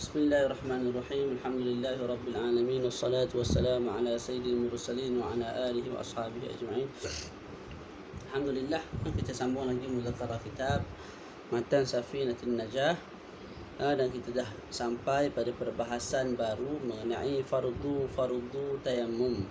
Bismillahirrahmanirrahim. Alhamdulillahirabbil alamin wassalatu wassalamu ala sayyidil mursalin wa ala alihi wa ashabihi ajma'in. Alhamdulillah, kita sambung lagi muzakarah kitab Matan Safinatul Najah. Dan kita dah sampai pada perbahasan baru mengenai fardu tayammum.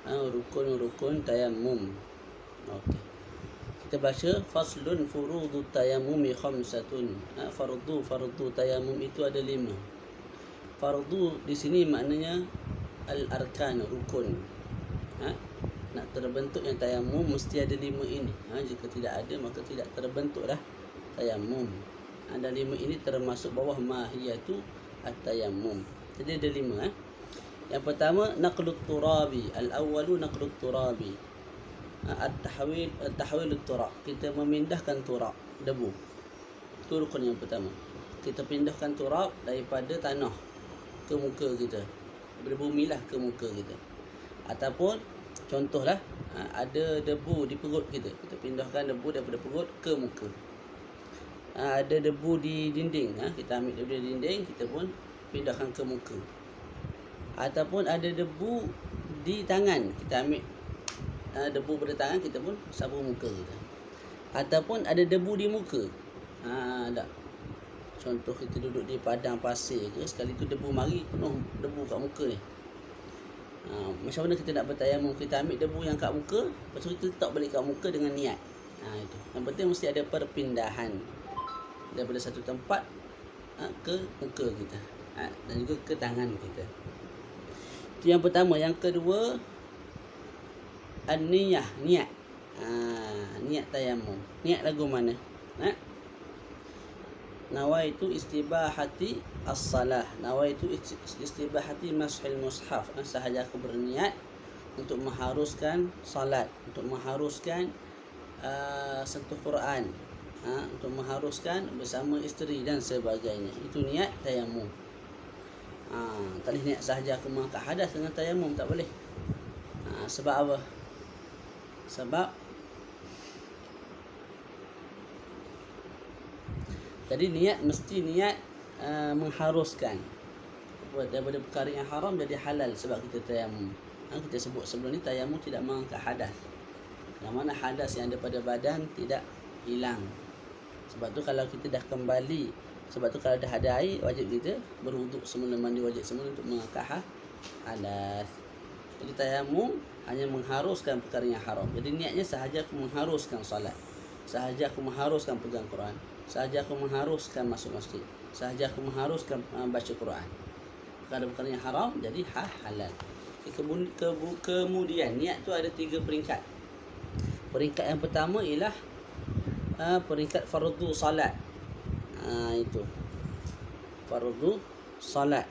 Rukun tayammum. Okey. Kita baca faslun furudut tayammumi khamsatun. Fardu tayammum itu ada 5. Fardu di sini maknanya al-arkan, rukun. Nak terbentuknya tayammum mesti ada 5 ini. Jika tidak ada maka tidak terbentuklah tayammum. Dan 5 ini termasuk bawah mahiyatu at-tayammum. Jadi ada 5. Yang pertama naqlut turabi. Al-awwalu naqlut turabi. At-tahwil turab. Kita memindahkan turab, debu. Itu rukun yang pertama. Kita pindahkan turab daripada tanah ke muka kita, daripada bumi lah ke muka kita. Ataupun contohlah ada debu di perut kita, kita pindahkan debu daripada perut ke muka. Ada debu di dinding, kita ambil debu di dinding, kita pun pindahkan ke muka. Ataupun ada debu di tangan, kita ambil debu pada tangan, kita pun sapu muka kita. Ataupun ada debu di muka. Ada. Contoh kita duduk di padang pasir ke, sekali tu debu mari penuh debu kat muka ni. Macam mana kita nak bertayamum? Kita ambil debu yang kat muka, lepas tu kita letak balik kat muka dengan niat. Itu. Yang penting mesti ada perpindahan daripada satu tempat ke muka kita, dan juga ke tangan kita. Itu yang pertama. Yang kedua, an-niyah, niat. Niat tayammum. Niat lagu mana? Nawaitu istibahati as-salah. Nawaitu istibahati mashil mushaf. Sahaja aku berniat untuk mengharuskan salat, untuk mengharuskan sentuh Quran, untuk mengharuskan bersama isteri dan sebagainya. Itu niat tayammum. Tak boleh niat sahaja aku mengangkat hadas dengan tayammum, tak boleh. Sebab apa? Sebab jadi niat mesti niat mengharuskan daripada perkara yang haram jadi halal sebab kita tayammum. Kita sebut sebelum ni tayammum tidak mengangkat hadas. Yang mana hadas yang ada pada badan tidak hilang. Sebab tu kalau kita dah kembali, sebab tu kalau dah ada air wajib kita berwuduk semula, mandi wajib semula untuk mengangkat hadas. Jadi tayammum hanya mengharuskan perkara yang haram. Jadi niatnya sahaja aku mengharuskan salat, sahaja aku mengharuskan pegang Quran, sahaja aku mengharuskan masuk masjid, sahaja aku mengharuskan baca Quran. Perkara-perkara yang haram jadi halal. Kemudian niat tu ada 3 peringkat. Peringkat yang pertama ialah peringkat fardu salat. Itu fardu salat.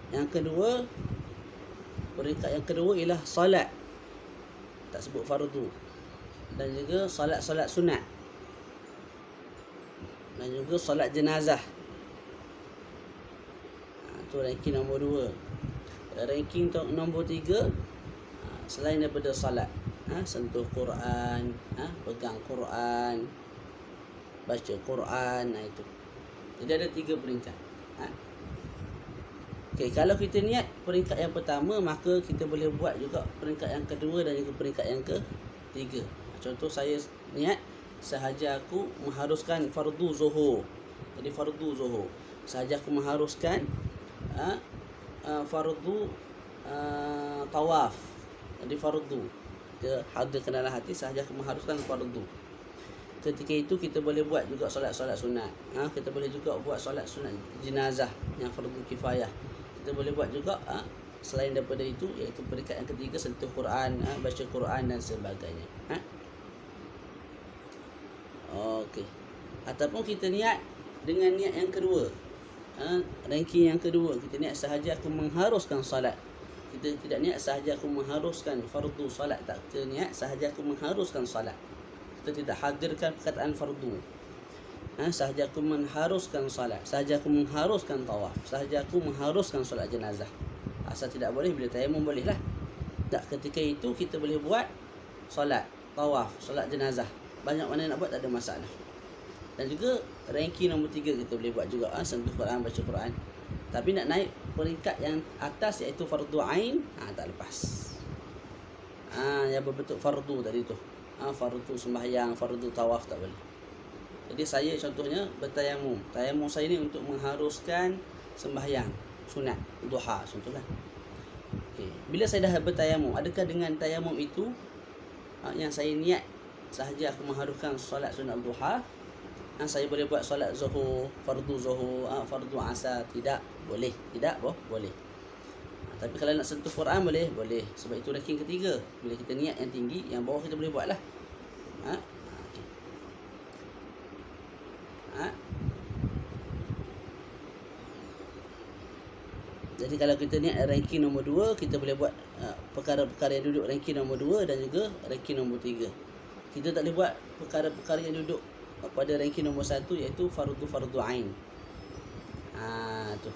Yang kedua, peringkat yang kedua ialah salat. Tak sebut fardu. Dan juga salat-salat sunat. Dan juga salat jenazah. Itu ranking nombor 2. Ranking nombor 3, selain daripada salat, sentuh Quran, pegang Quran, baca Quran, itu. Jadi ada 3 peringkat. Okay, kalau kita niat peringkat yang pertama, maka kita boleh buat juga peringkat yang kedua dan juga peringkat yang ketiga. Contoh saya niat sahaja aku mengharuskan fardu zuhur. Jadi fardu zuhur. Sahaja aku mengharuskan fardu tawaf. Jadi fardu. Kita hadirkan dalam hati sahaja aku mengharuskan fardu. Ketika itu kita boleh buat juga solat-solat sunat. Kita boleh juga buat solat sunat jenazah yang fardu kifayah. Kita boleh buat juga selain daripada itu, iaitu peringkat yang ketiga, sentuh Quran, baca Quran dan sebagainya. Okey. Ataupun kita niat dengan niat yang kedua, ranking yang kedua, kita niat sahaja aku mengharuskan salat. Kita tidak niat sahaja aku mengharuskan fardu salat, tak. Kita niat sahaja aku mengharuskan salat. Kita tidak hadirkan perkataan fardu. Sahaja aku mengharuskan salat, sahaja aku mengharuskan tawaf, sahaja aku mengharuskan solat jenazah. Asal tidak boleh, bila tayammum boleh lah. Tak, ketika itu kita boleh buat solat tawaf, solat jenazah. Banyak mana nak buat tak ada masalah. Dan juga ranking nombor 3 kita boleh buat juga, sentuh Quran, baca Quran. Tapi nak naik peringkat yang atas iaitu fardu ain, tak lepas. Yang berbentuk fardu tadi tu. Fardu sembahyang, fardu tawaf tak boleh. Jadi saya contohnya bertayamum. Tayamum saya ni untuk mengharuskan sembahyang sunat duha contohlah. Okey, bila saya dah bertayamum, adakah dengan tayamum itu yang saya niat sahaja aku mengharuskan solat sunat duha, saya boleh buat solat zuhur, fardu zuhur, fardu asar? Tidak boleh. Tidak boleh. Tapi kalau nak sentuh Quran boleh. Sebab itu ranking ketiga. Bila kita niat yang tinggi, yang bawah kita boleh buat lah. Okay. Jadi kalau kita niat ranking nombor 2, kita boleh buat perkara-perkara yang duduk ranking nombor 2 dan juga ranking nombor 3. Kita tak boleh buat perkara-perkara yang duduk pada ranking nombor 1 iaitu fardu ain. Tu.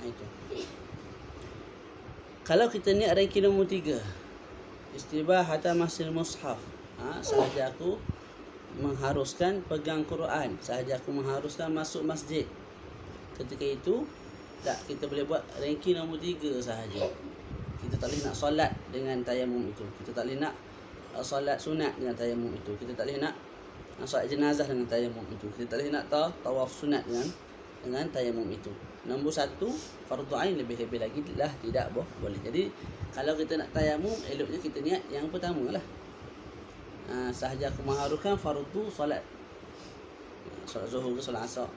Itu. Kalau kita niat ranking nombor 3, istibahata masil mushaf, sahaja aku mengharuskan pegang Quran, sahaja aku mengharuskan masuk masjid, ketika itu tak, kita boleh buat ranking nombor 3 sahaja. Kita tak boleh nak solat dengan tayamum itu. Kita tak boleh nak solat sunat dengan tayamum itu. Kita tak boleh nak solat jenazah dengan tayamum itu. Kita tak boleh nak tawaf sunat dengan tayamum itu. Nombor 1 fardu ain, lebih-lebih lagi lah tidak boleh. Jadi kalau kita nak tayamum, eloknya kita niat yang pertama lah. Sahaja aku mengharuskan fardu solat zuhur ke solat asar,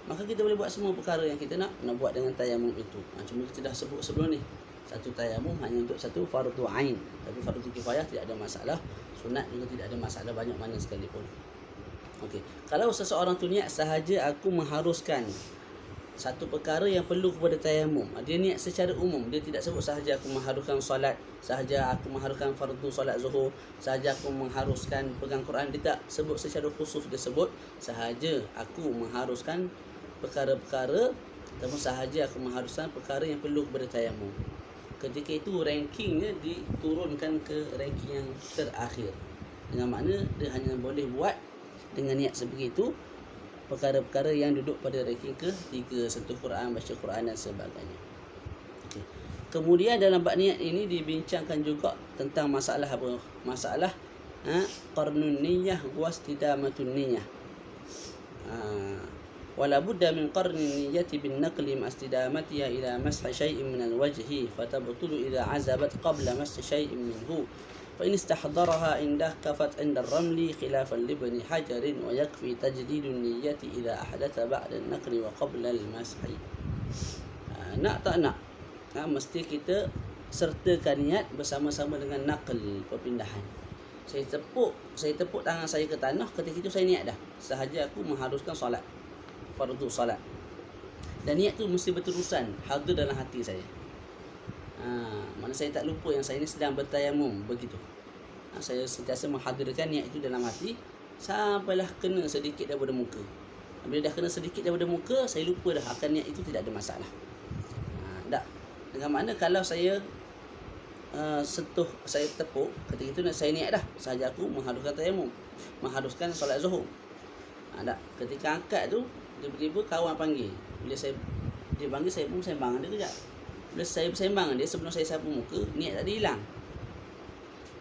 maka kita boleh buat semua perkara yang kita nak buat dengan tayamum itu. Cuma kita dah sebut sebelum ni, satu tayamum hanya untuk satu fardu ain. Tapi fardu kifayah tidak ada masalah, sunat juga tidak ada masalah banyak mana sekalipun. Okey, kalau seseorang tu niat sahaja aku mengharuskan satu perkara yang perlu kepada tayamum, dia niat secara umum, dia tidak sebut sahaja aku mengharuskan solat, sahaja aku mengharuskan fardu solat zuhur, sahaja aku mengharuskan pegang Quran. Dia tak sebut secara khusus, dia sebut sahaja aku mengharuskan perkara-perkara, ataupun sahaja aku mengharuskan perkara yang perlu kepada tayamum. Ketika itu rankingnya diturunkan ke ranking yang terakhir, dengan makna dia hanya boleh buat dengan niat sebegitu perkara-perkara yang duduk pada ranking ke-3, sentuh Quran, baca Quran dan sebagainya. Okay. Kemudian dalam bab niat ini dibincangkan juga tentang masalah apa? Masalah qarnun niyyah wa istidamatun niyyah. Wala budda min qarni niyyati bin naqli ma istidamatiha ila mashi shay'in min al-wajhi fatabtulu idza azabat qabla mashi shay'in minhu. فإن استحضرها إن كفت عند الرمل خلافا لابن حجر ويكفي تجديد النية إذا أحدث بعد النقل وقبل المسح. Nak tak nak, mesti kita sertakan niat bersama-sama dengan naql, perpindahan. Saya tepuk tangan saya ke tanah, ketika itu saya niat dah sahaja aku mengharuskan solat, fardu solat. Dan niat tu mesti berterusan hadir dalam hati saya. Mana saya tak lupa yang saya ni sedang bertayamum begitu. Saya sentiasa menghadirkan niat itu dalam hati sampailah kena sedikit daripada muka. Bila dah kena sedikit daripada muka, saya lupa dah akan niat itu, tidak ada masalah. Tak. Dengan makna kalau saya sentuh, saya tepuk, ketika itu saya niat dah sahaja aku mengharuskan tayamum, mengharuskan solat zuhur. Tak. Ketika angkat tu, tiba-tiba kawan panggil. Bila dia panggil, saya pun sembang dia kejap. Bila saya bersembang dia, sebelum saya sapu muka, niat tadi hilang.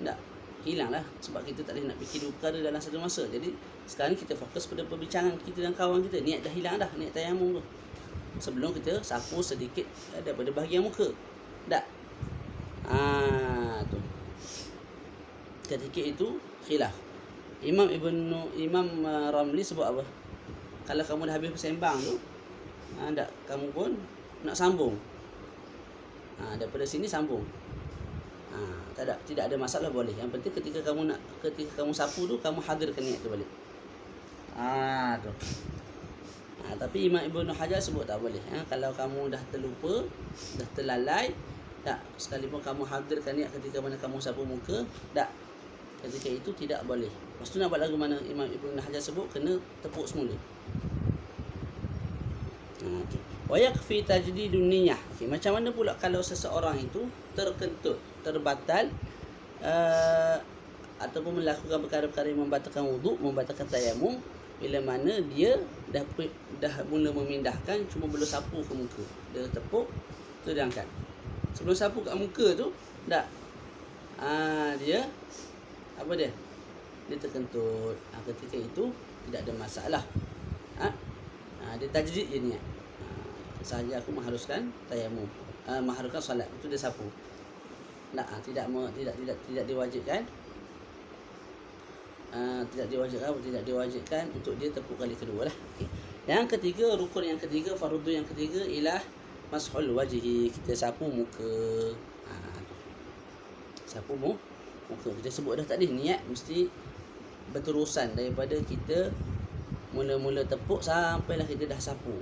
Tak, hilang lah. Sebab kita tak boleh nak fikir dua perkara dalam satu masa. Jadi sekarang kita fokus pada perbincangan kita dan kawan kita. Niat dah hilang dah, niat tayamum tu, sebelum kita sapu sedikit daripada bahagian muka. Tak. Tu. Ketika itu khilaf. Imam Ramli sebut apa? Kalau kamu dah habis bersembang tu, tak, kamu pun nak sambung. Daripada sini sambung. Tidak ada masalah, boleh. Yang penting ketika kamu sapu tu, kamu hadirkan niat tu balik. Tu. Tapi Imam Ibn Hajar sebut tak boleh. Kalau kamu dah terlupa, dah terlalai, tak, sekalipun kamu hadirkan niat ketika mana kamu sapu muka, tak, ketika itu tidak boleh. Lepas tu nak buat lagu mana Imam Ibn Hajar sebut, kena tepuk semula. Okay. Wa yakfi tajdidun niyyah. Okey, macam mana pula kalau seseorang itu terkentut, terbatal ataupun melakukan perkara-perkara yang membatalkan wuduk, membatalkan tayamum, bila mana dia dah mula memindahkan, cuma belum sapu ke muka. Dia tepuk, tu dia angkat. Sebelum sapu kat muka tu, dah dia apa dia? Dia terkentut. Ketika itu tidak ada masalah. Dia tajdid je niat. Sahaja aku mengharuskan tayamum, mengharuskan solat, itu dia sapu. Tidak diwajibkan. Tidak diwajibkan untuk dia tepuk kali kedua lah. Okay. Yang ketiga, rukun yang ketiga, fardu yang ketiga ialah mashul wajhi. Kita sapu muka. Sapu muka. Kita sebut dah tadi, niat mesti berterusan daripada kita mula-mula tepuk sampailah kita dah sapu.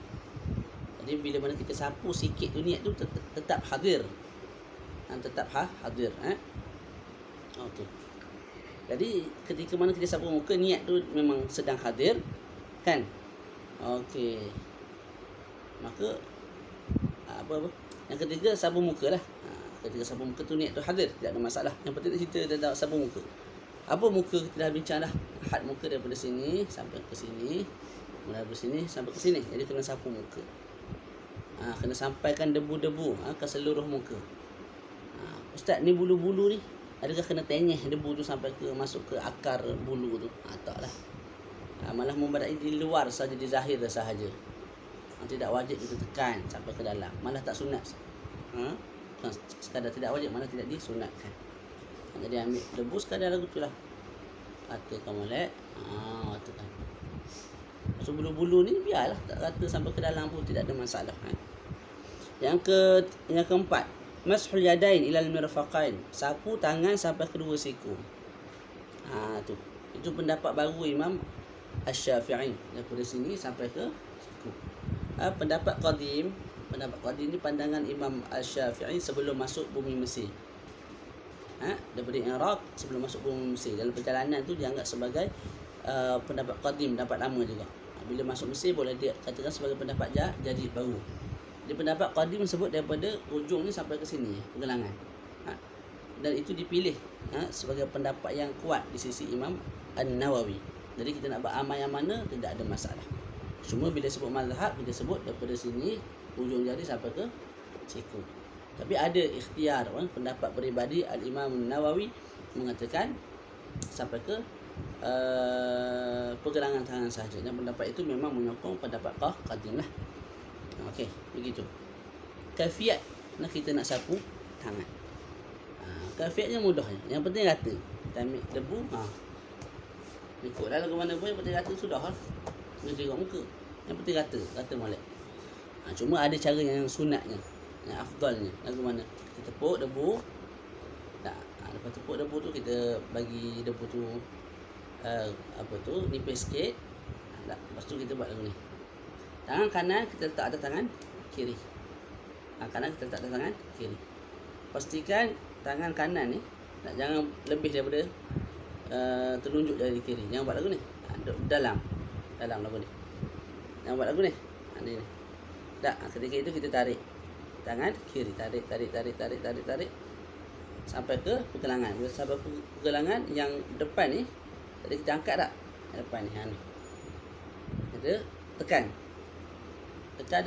Jadi bila mana kita sapu sikit tu, niat tu tetap hadir. Tetap hadir. Okey. Jadi ketika mana kita sapu muka, niat tu memang sedang hadir, kan? Okey. Maka apa? Yang ketiga, sapu muka lah. Ketika sapu muka tu niat tu hadir, tidak ada masalah. Yang penting cerita tentang sapu muka. Apa muka kita dah bincang dah. Had muka daripada sini sampai ke sini, mulai dari sini sampai ke sini. Jadi kena sapu muka. Kena sampaikan debu-debu ke seluruh muka. Ustaz, ni bulu-bulu ni adakah kena tenyeh debu tu sampai ke masuk ke akar bulu tu? Taklah. Malah membadai di luar saja, di zahir sahaja. Tidak wajib kita tekan sampai ke dalam. Malah tak sunat. Bukan sekadar tidak wajib, malah tidak disunatkan. Jadi ambil debu sekadar lagu tu lah. Ratakan molek. Ratakan. So bulu-bulu ni biarlah, tak rata sampai ke dalam pun tidak ada masalah. Yang keempat, mashul yadain ilal mirfaqain. Sapu tangan sampai kedua siku. Tu. Itu pendapat baru Imam Asy-Syafi'i, daripada sini sampai ke siku. Pendapat qadim ni pandangan Imam Asy-Syafi'i sebelum masuk bumi Mesir. Daripada Iraq sebelum masuk bumi Mesir. Dalam perjalanan tu dianggap sebagai pendapat qadim, pendapat lama juga. Bila masuk Mesir boleh dia katakan sebagai pendapat jadi baru. Dia pendapat qadim sebut daripada ujung ni sampai ke sini, pergelangan. Dan itu dipilih sebagai pendapat yang kuat di sisi Imam An-Nawawi. Jadi kita nak beramal yang mana tidak ada masalah. Cuma bila sebut mazhab, kita sebut daripada sini ujung jari sampai ke siku. Tapi ada ikhtiar, pendapat peribadi Al-Imam An-Nawawi mengatakan sampai ke pergelangan tangan sahaja. Dan pendapat itu memang menyokong pendapat qadim lah. Okey, begitu. Kaifiat nak kita nak sapu tangan. Kaifiatnya mudahnya. Yang penting rata. Kita ambil debu, ikutlah lagu mana pun, yang penting rata sudah lah. Kena tengok muka. Yang penting rata molek. Cuma ada cara yang sunatnya, yang afdalnya. Lagu mana? Kita tepuk debu. Lepas tepuk debu tu kita bagi debu tu nipis sikit. Lepas tu kita buat lagu ni. Tangan kanan kita letak atas tangan kiri. Kanan kita letak atas tangan kiri. Pastikan tangan kanan ni jangan lebih daripada telunjuk jari kiri. Jangan buat lagu ni. Dalam lagu ni. Jangan buat lagu ni. Ni. Ketika itu kita tarik tangan kiri, tarik sampai ke pergelangan. Bila sampai pergelangan yang depan ni, tadi kita angkat tak? Yang depan ni, ni. Kita tekan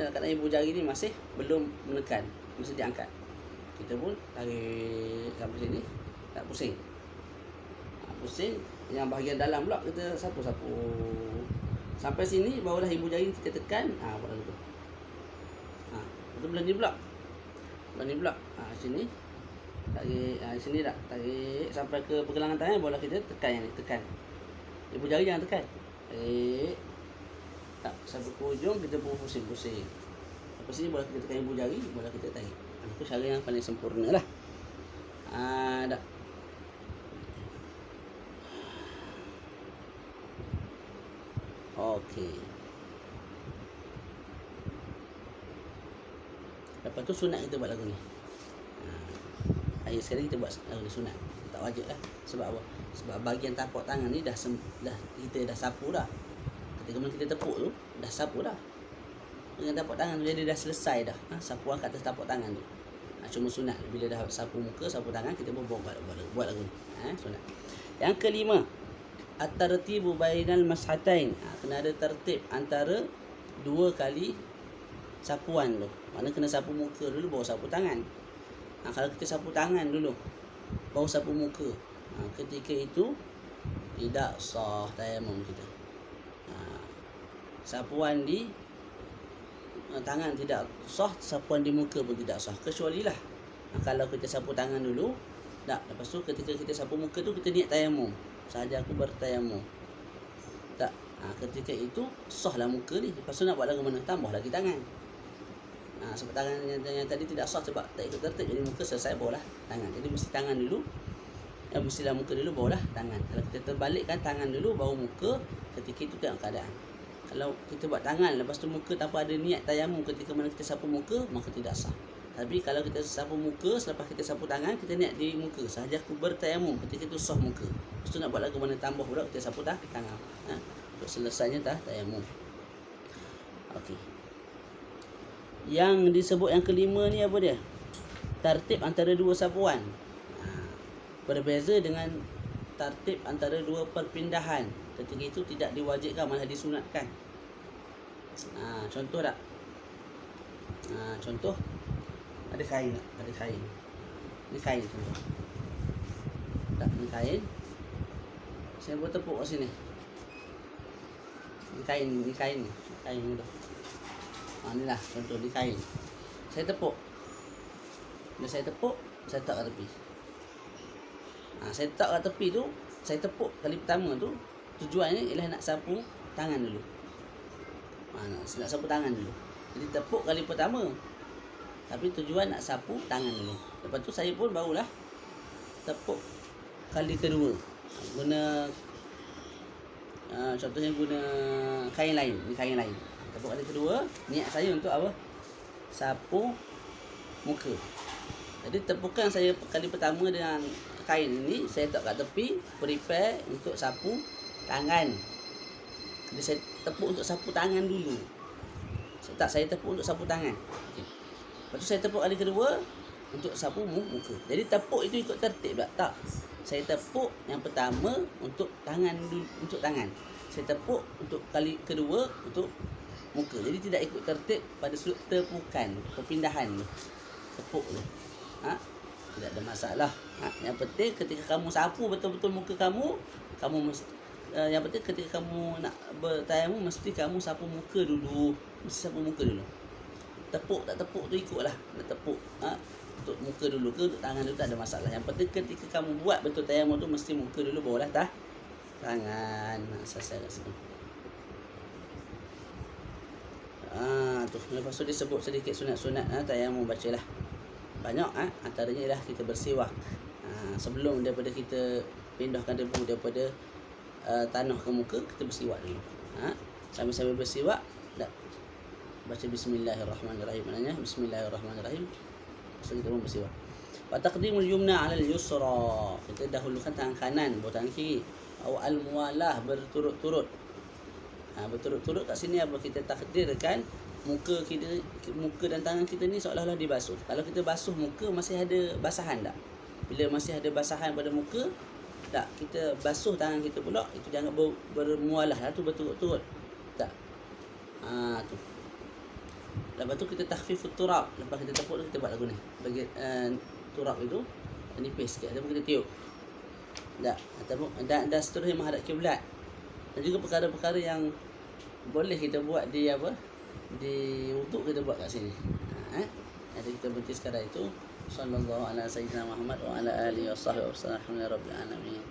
dan kat ibu jari ni masih belum menekan, mesti diangkat. Kita pun tarik sampai sini, tak pusing. Pusing yang bahagian dalam pula kita sapu sampai sini, barulah ibu jari kita tekan. Buat gitu. Itu belah ni pula. Sini tarik, sini tak tarik sampai ke pergelangan tangan, barulah kita tekan yang ni, tekan. Ibu jari jangan tekan. Tarik. Tak, sampai ke ujung kita pun pusing-pusing. Lepas sini boleh kita tekan ibu jari, boleh kita tarik. Itu cara yang paling sempurna lah. Dah. Okey. Lepas tu sunat kita buat lagu ni. Sekali kita buat lagu sunat. Tak wajib lah. Sebab apa? Sebab bahagian tapak tangan ni kita dah sapu dah. Ketika kita tepuk tu dah sapu dah. dengan tapak tangan tu, jadi dah selesai dah. Sapuan kat atas tapak tangan tu. Cuma sunat bila dah sapu muka, sapu tangan, kita pun buat lagu ni. Sunat. Yang kelima, at-tartibu bainal mashatain. Kena ada tertib antara dua kali sapuan tu. Maknanya kena sapu muka dulu baru sapu tangan. Kalau kita sapu tangan dulu baru sapu muka, ketika itu tidak sah tayamum kita. Sapuan di tangan tidak sah, sapuan di muka pun tidak sah. Kecuali lah kalau kita sapu tangan dulu, tak, lepas tu ketika kita sapu muka tu kita niat tayamum, sahaja aku bertayamum, tak, ketika itu sah lah muka ni. Lepas tu nak buat lagu mana? Tambah lagi tangan. Sebab tangan yang tadi tidak sah sebab tak ikut tertib, jadi muka selesai barulah tangan. Jadi mesti tangan dulu, mestilah muka dulu barulah tangan. Kalau kita terbalikkan tangan dulu baru muka, ketika itu tengok keadaan. Kalau kita buat tangan lepas tu muka tanpa ada niat tayamum ketika mana kita sapu muka, maka tidak sah. Tapi kalau kita sapu muka, selepas kita sapu tangan, kita niat di muka, sahaja aku bertayamum, ketika itu sah muka. Lepas tu nak buat lagu mana tambah pula, kita sapu tangan. Untuk selesainya tayamum. Okey. Yang disebut yang kelima ni apa dia? Tertib antara dua sapuan. Berbeza dengan tertib antara dua perpindahan. Ketika itu tidak diwajibkan, malah disunatkan. Contoh tak? Contoh, ada kain tak? Ada kain. Ini kain contoh. Tak, ini kain. Saya buat tepuk kat sini. Ini kain ni. Kain mudah. Inilah contoh, ni kain. Saya tepuk. Bila saya tepuk, saya letak kat tepi. Saya letak kat tepi tu, saya tepuk kali pertama tu, tujuannya ialah nak sapu tangan dulu. Nak sapu tangan dulu. Jadi tepuk kali pertama, tapi tujuan nak sapu tangan dulu. Lepas tu saya pun barulah tepuk kali kedua. Guna contohnya guna kain lain. Ni kain lain. Tepuk kali kedua, niat saya untuk apa? Sapu muka. Jadi tepukan saya kali pertama dengan kain ini, saya letak kat tepi, prepare untuk sapu tangan. Jadi saya tepuk untuk sapu tangan dulu. Saya tepuk untuk sapu tangan. Okay. Lepas tu saya tepuk kali kedua untuk sapu muka. Jadi tepuk itu ikut tertib tak? Tak. Saya tepuk yang pertama untuk tangan dulu, untuk tangan. Saya tepuk untuk kali kedua untuk muka. Jadi tidak ikut tertib pada sudut tepukan, perpindahan tu. Tepuk tu. Tidak ada masalah. Yang penting ketika kamu sapu betul-betul muka kamu yang penting ketika kamu nak bertayamum, mesti kamu sapu muka dulu. Mesti sapu muka dulu. Tepuk tak tepuk tu ikutlah. Nak tepuk untuk muka dulu ke untuk tangan dulu, tak ada masalah. Yang penting ketika kamu buat betul tayamum tu, mesti muka dulu barulah tangan. Selesai kat sini. Tu lepas tu disebut sedikit sunat-sunat tayamum, bacalah. Banyak antaranya ialah kita bersiwak. Sebelum daripada kita pindahkan debu daripada tanah ke muka, kita bersiwak dulu. Sambil-sambil bersiwak, baca bismillahirrahmanirrahim. Maknanya bismillahirrahmanirrahim. So kita pun bersiwak. Wa taqdimul yumna 'ala al-yusra. Kita dahulukan tangan kanan baru tangan kiri. Aw al-muwalah, berturut-turut. Berturut-turut kat sini apa? Kita takdirkan muka dan tangan kita ni seolah-olah dibasuh. Kalau kita basuh muka, masih ada basahan tak? Bila masih ada basahan pada muka, tak, kita basuh tangan kita pula, itu jangan bermualah lah, tu berturut-turut. Tak. Tu. Lepas tu kita takhfifut turab. Lepas kita tepuk tu, kita buat lagu ni. Bagi turab itu nipis sikit, ataupun kita tiup. Tak. Ataupun dan seterusnya menghadap kiblat. Dan juga perkara-perkara yang boleh kita buat di di wuduk, kita buat kat sini. Jadi kita berhenti sekadar itu. Sallallahu ala sayyidina Muhammad wa ala alihi wa sahbihi wa sallam. Alhamdulillah rabbil alamin.